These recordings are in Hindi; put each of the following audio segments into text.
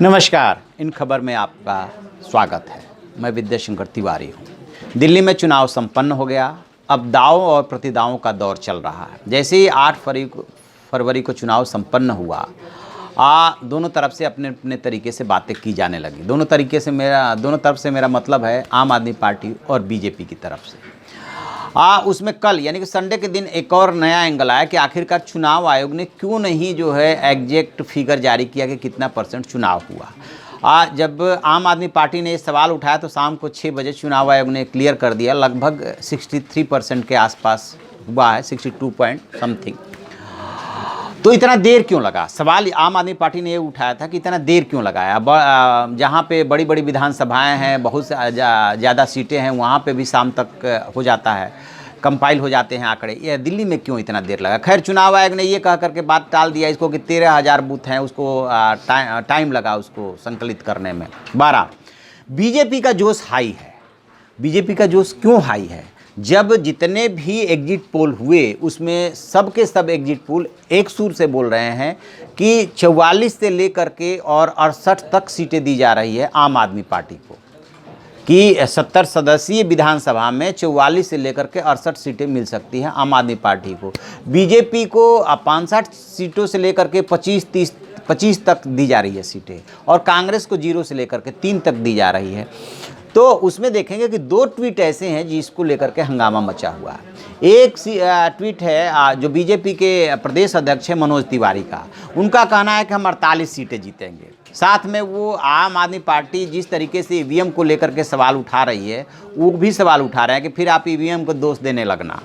नमस्कार। इन खबर में आपका स्वागत है। मैं विद्याशंकर तिवारी हूँ। दिल्ली में चुनाव संपन्न हो गया। अब दावों और प्रतिदावों का दौर चल रहा है। जैसे ही 8 फरवरी को चुनाव संपन्न हुआ, दोनों तरफ से अपने अपने तरीके से बातें की जाने लगी। दोनों तरफ से मेरा मतलब है आम आदमी पार्टी और बीजेपी की तरफ से। उसमें कल यानी कि संडे के दिन एक और नया एंगल आया कि आखिरकार चुनाव आयोग ने क्यों नहीं जो है एग्जैक्ट फिगर जारी किया कि कितना % चुनाव हुआ। जब आम आदमी पार्टी ने ये सवाल उठाया तो शाम को 6 बजे चुनाव आयोग ने क्लियर कर दिया, लगभग 63% के आसपास हुआ है, 62 पॉइंट समथिंग। तो इतना देर क्यों लगा? सवाल आम आदमी पार्टी ने ये उठाया था कि इतना देर क्यों लगाया। जहाँ पे बड़ी बड़ी विधानसभाएं हैं, बहुत ज़्यादा सीटें हैं, वहाँ पे भी शाम तक हो जाता है, कंपाइल हो जाते हैं आंकड़े। ये दिल्ली में क्यों इतना देर लगा? खैर, चुनाव आयोग ने ये कह करके बात टाल दिया इसको कि 13,000 बूथ हैं, उसको टाइम लगा उसको संकलित करने में। 12 बीजेपी का जोश हाई है। बीजेपी का जोश क्यों हाई है? जब जितने भी एग्जिट पोल हुए उसमें सब के सब एग्जिट पोल एक सुर से बोल रहे हैं कि 44 से लेकर के और 68 तक सीटें दी जा रही है आम आदमी पार्टी को, कि 70 सदस्यीय विधानसभा में 44 से लेकर के 68 सीटें मिल सकती हैं आम आदमी पार्टी को। बीजेपी को 65 सीटों से लेकर के 25 तक दी जा रही है सीटें, और कांग्रेस को 0 से लेकर के 3 तक दी जा रही है। तो उसमें देखेंगे कि 2 ट्वीट ऐसे हैं जिसको लेकर के हंगामा मचा हुआ है। एक ट्वीट है जो बीजेपी के प्रदेश अध्यक्ष है मनोज तिवारी का। उनका कहना है कि हम 48 सीटें जीतेंगे। साथ में वो आम आदमी पार्टी जिस तरीके से ईवीएम को लेकर के सवाल उठा रही है, वो भी सवाल उठा रहे हैं कि फिर आप ईवीएम को दोष देने लगना।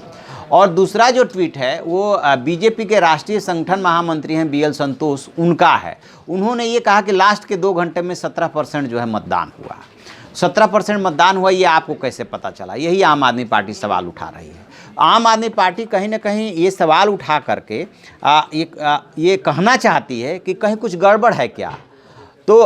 और दूसरा जो ट्वीट है वो बीजेपी के राष्ट्रीय संगठन महामंत्री हैं BL संतोष, उनका है। उन्होंने ये कहा कि लास्ट के 2 घंटे में 17% जो है मतदान हुआ। 17% मतदान हुआ, ये आपको कैसे पता चला? यही आम आदमी पार्टी सवाल उठा रही है। आम आदमी पार्टी कहीं ना कहीं ये सवाल उठा करके ये कहना चाहती है कि कहीं कुछ गड़बड़ है क्या। तो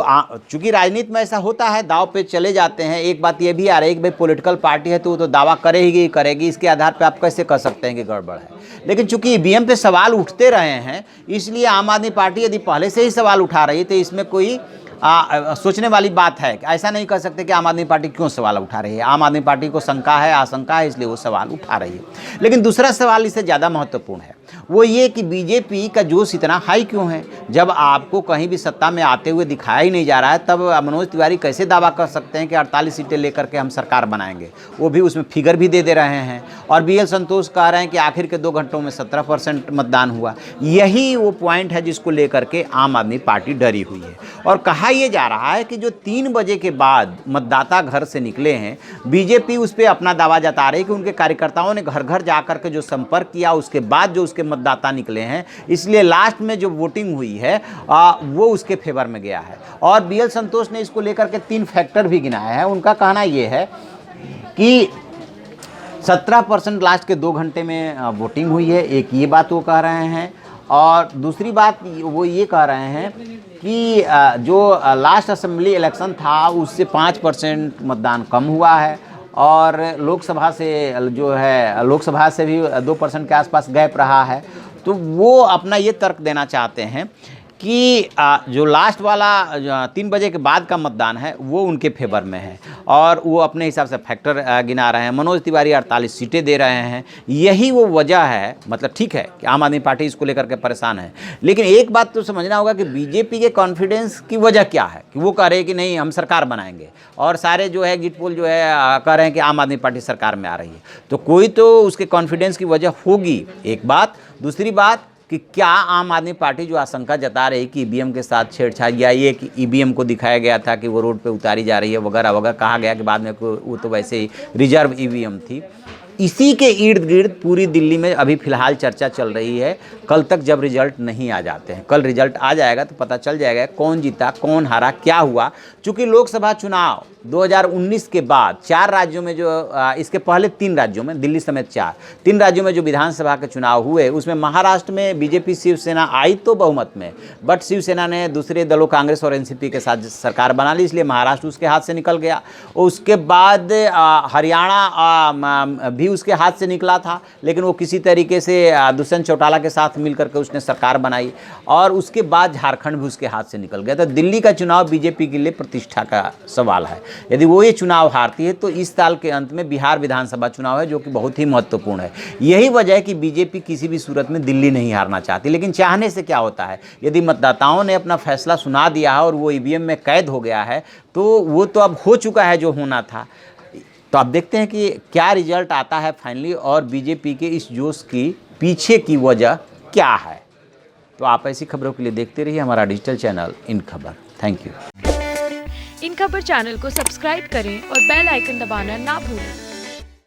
चूंकि राजनीति में ऐसा होता है, दाव पे चले जाते हैं। एक बात ये भी आ रही है कि भाई पॉलिटिकल पार्टी है तो वो तो दावा करेगी, इसके आधार पे आप कैसे कह सकते हैं कि गड़बड़ है। लेकिन चूंकि ईवीएम पे सवाल उठते रहे हैं, इसलिए आम आदमी पार्टी यदि पहले से ही सवाल उठा रही है तो इसमें कोई सोचने वाली बात है। ऐसा नहीं कह सकते कि आम आदमी पार्टी क्यों सवाल उठा रही है। आम आदमी पार्टी को शंका है, आशंका है, इसलिए वो सवाल उठा रही है। लेकिन दूसरा सवाल इससे ज़्यादा महत्वपूर्ण है, वो ये कि बीजेपी का जोश इतना हाई क्यों है? जब आपको कहीं भी सत्ता में आते हुए दिखाया ही नहीं जा रहा है, तब मनोज तिवारी कैसे दावा कर सकते हैं कि 48 सीटें लेकर के हम सरकार बनाएंगे? वो भी उसमें फिगर भी दे रहे हैं। और BL संतोष कह रहे हैं कि आखिर के 2 घंटों में 17% मतदान हुआ। यही वो पॉइंट है जिसको लेकर के आम आदमी पार्टी डरी हुई है। और कहा यह जा रहा है कि जो 3 बजे के बाद मतदाता घर से निकले हैं, बीजेपी उस पर अपना दावा जता रही है कि उनके कार्यकर्ताओं ने घर घर जाकर के जो संपर्क किया, उसके बाद जो उसके मतदाता निकले हैं, इसलिए लास्ट में जो वोटिंग हुई है वो उसके फेवर में गया है। और BL संतोष ने इसको लेकर के 3 फैक्टर भी गिनाया है। उनका कहना यह है कि 17% लास्ट के 2 घंटे में वोटिंग हुई है, एक ये बात वो कह रहे हैं। और दूसरी बात वो ये कह रहे हैं कि जो लास्ट असेंबली इलेक्शन था उससे 5% मतदान कम हुआ है, और लोकसभा से भी 2% के आसपास गैप रहा है। तो वो अपना ये तर्क देना चाहते हैं कि जो लास्ट वाला 3 बजे के बाद का मतदान है वो उनके फेवर में है, और वो अपने हिसाब से फैक्टर गिना रहे हैं। मनोज तिवारी 48 सीटें दे रहे हैं। यही वो वजह है। मतलब ठीक है कि आम आदमी पार्टी इसको लेकर के परेशान है, लेकिन एक बात तो समझना होगा कि बीजेपी के कॉन्फिडेंस की वजह क्या है कि वो कह रहे हैं कि नहीं हम सरकार बनाएंगे, और सारे जो है एग्जिट पोल जो है कह रहे हैं कि आम आदमी पार्टी सरकार में आ रही है। तो कोई तो उसके कॉन्फिडेंस की वजह होगी, एक बात। दूसरी बात कि क्या आम आदमी पार्टी जो आशंका जता रही कि ईवीएम के साथ छेड़छाड़, या ये कि ईवीएम को दिखाया गया था कि वो रोड पे उतारी जा रही है वगैरह वगैरह, कहा गया कि बाद में वो तो वैसे ही रिजर्व ईवीएम थी। इसी के इर्द गिर्द पूरी दिल्ली में अभी फ़िलहाल चर्चा चल रही है। कल तक जब रिजल्ट नहीं आ जाते हैं, कल रिजल्ट आ जाएगा तो पता चल जाएगा कौन जीता, कौन हारा, क्या हुआ। चूँकि लोकसभा चुनाव 2019 के बाद 4 राज्यों में इसके पहले 3 राज्यों में, दिल्ली समेत 3 राज्यों में जो विधानसभा के चुनाव हुए, उसमें महाराष्ट्र में बीजेपी शिवसेना आई तो बहुमत में, बट शिवसेना ने दूसरे दलों कांग्रेस और एनसीपी के साथ सरकार बना ली, इसलिए महाराष्ट्र उसके हाथ से निकल गया। उसके बाद हरियाणा भी उसके हाथ से निकला था, लेकिन वो किसी तरीके से दुष्यंत चौटाला के साथ मिलकर के उसने सरकार बनाई और उसके बाद झारखंड भी उसके हाथ से निकल गया। तो दिल्ली का चुनाव बीजेपी के लिए प्रतिष्ठा का सवाल है। यदि वो ये चुनाव हारती है तो इस साल के अंत में बिहार विधानसभा चुनाव है, जो कि बहुत ही महत्वपूर्ण है। यही वजह है कि बीजेपी किसी भी सूरत में दिल्ली नहीं हारना चाहती। लेकिन चाहने से क्या होता है, यदि मतदाताओं ने अपना फैसला सुना दिया है और वो ईवीएम में कैद हो गया है तो वो तो अब हो चुका है जो होना था। तो आप देखते हैं कि क्या रिजल्ट आता है फाइनली, और बीजेपी के इस जोश की पीछे की वजह क्या है। तो आप ऐसी खबरों के लिए देखते रहिए हमारा डिजिटल चैनल इन खबर। Thank you. इन खबर चैनल को सब्सक्राइब करें और बेल आइकन दबाना ना भूलें।